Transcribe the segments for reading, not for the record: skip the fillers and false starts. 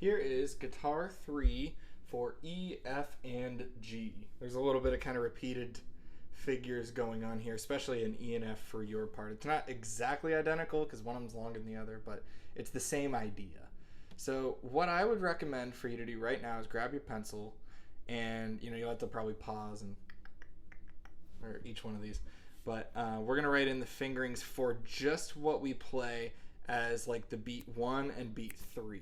Here is Guitar 3 for E, F, and G. There's a little bit of kind of repeated figures going on here, especially in E and F for your part. It's not exactly identical because one of them's longer than the other, but it's the same idea. So what I would recommend for you to do right now is grab your pencil, and you'll have to probably pause and or each one of these. But we're gonna write in the fingerings for just what we play as like the beat 1 and beat 3,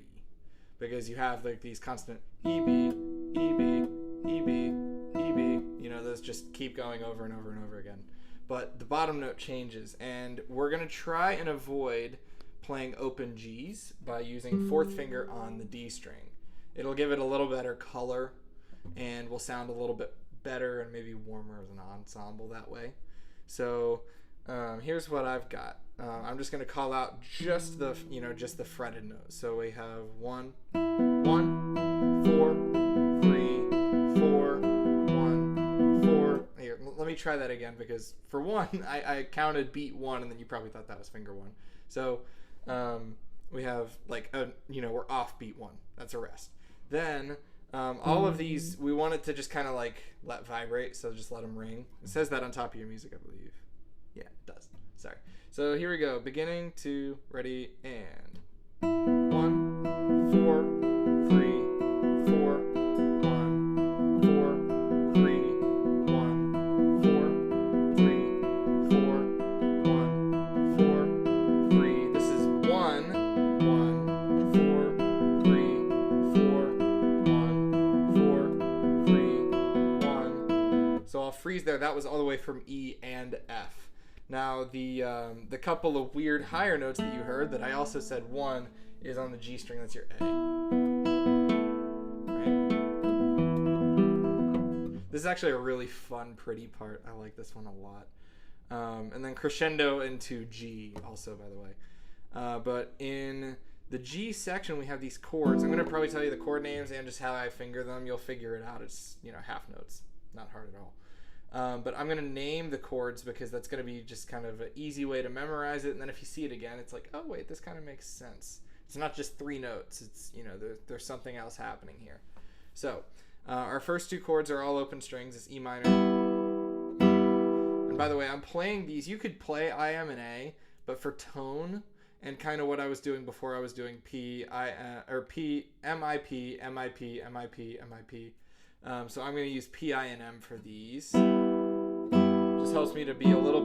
because you have like these constant E B, E B, E B, E B. Those just keep going over and over and over again. But the bottom note changes, and we're gonna try and avoid playing open G's by using fourth finger on the D string. It'll give it a little better color and will sound a little bit better and maybe warmer as an ensemble that way. So here's what I've got. I'm just going to call out just the fretted notes. So we have 1, 1, 4, 3, 4, 1, 4. Here, let me try that again, because for 1, I counted beat 1, and then you probably thought that was finger 1. So we have we're off beat 1. That's a rest. Then all of these, we want it to just kind of like let vibrate, so just let them ring. It says that on top of your music, I believe. Yeah, it does. Sorry. So here we go. Beginning, 2, ready, and 1, 4, 3, 4, 1, 4, 3, 1, 4, 3, 4, 1, 4, 3. This is 1, 1, 4, 3, 4, 1, 4, 3, 1. So I'll freeze there. That was all the way from E and F. Now the couple of weird higher notes that you heard that I also said 1 is on the G string. That's your A. Right? This is actually a really fun, pretty part. I like this one a lot. And then crescendo into G also, by the way. But in the G section, we have these chords. I'm going to probably tell you the chord names and just how I finger them. You'll figure it out. It's, half notes. Not hard at all. But I'm going to name the chords because that's going to be just kind of an easy way to memorize it. And then if you see it again, it's like, oh, wait, this kind of makes sense. It's not just 3 notes. It's, there's something else happening here. So our first 2 chords are all open strings. It's E minor. And by the way, I'm playing these. You could play I, M, and A, but for tone and kind of what I was doing before, I was doing P, M, I, P, M, I, P, M, I, P, M, I, P. So I'm going to use P, I, and M for these. Just helps me to be a little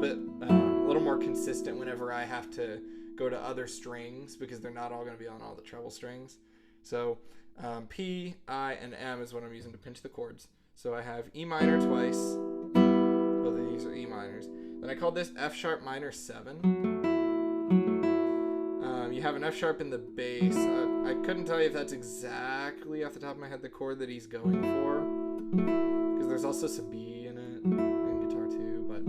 more consistent whenever I have to go to other strings, because they're not all going to be on all the treble strings. So P, I, and M is what I'm using to pinch the chords. So I have E minor twice. Both of these are E minors. Then I called this F sharp minor 7. You have an F sharp in the bass. I couldn't tell you if that's exactly off the top of my head the chord that he's going for, because there's also some B in it in guitar too, but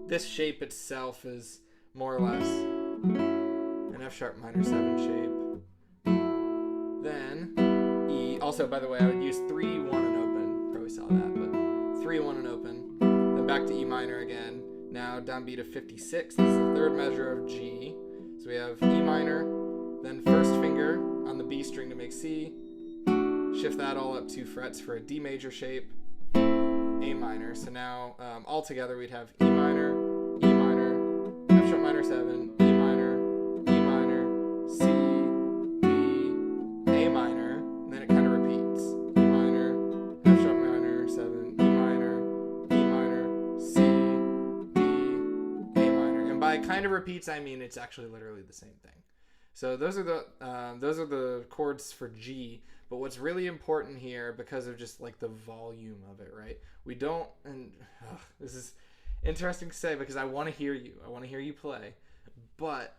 this shape itself is more or less an F sharp minor 7 shape. Then E, also by the way, I would use 3, 1, and open. Probably saw that, but 3, 1, and open. Then back to E minor again. Now downbeat of 56. This is the 3rd measure of G. So we have E minor, then first finger on the B string to make C, shift that all up 2 frets for a D major shape, A minor. So now all together we'd have E minor, F sharp minor 7, E minor, C, B, A minor, and then it kind of repeats. E minor, F sharp minor 7, E minor, C, B, A minor. And by kind of repeats, I mean it's actually literally the same thing. So those are the chords for G. But what's really important here, because of just like the volume of it, right? We don't, and this is interesting to say because I want to hear you. I want to hear you play. But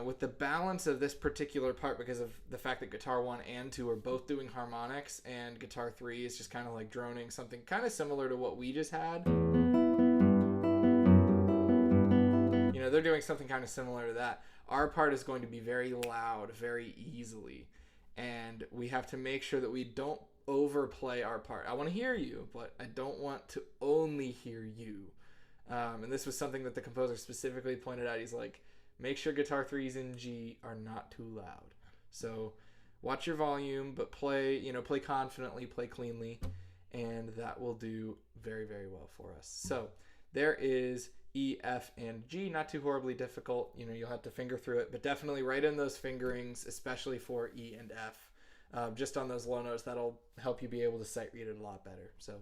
with the balance of this particular part, because of the fact that guitar 1 and 2 are both doing harmonics, and guitar 3 is just kind of like droning something kind of similar to what we just had. They're doing something kind of similar to that. Our part is going to be very loud, very easily. And we have to make sure that we don't overplay our part. I want to hear you, but I don't want to only hear you. And this was something that the composer specifically pointed out. He's like, make sure guitar 3s in G are not too loud. So watch your volume, but play confidently, play cleanly, and that will do very, very well for us. So there is E, F, and G. Not too horribly difficult. You'll have to finger through it, but definitely write in those fingerings, especially for E and F. Just on those low notes, that'll help you be able to sight read it a lot better. So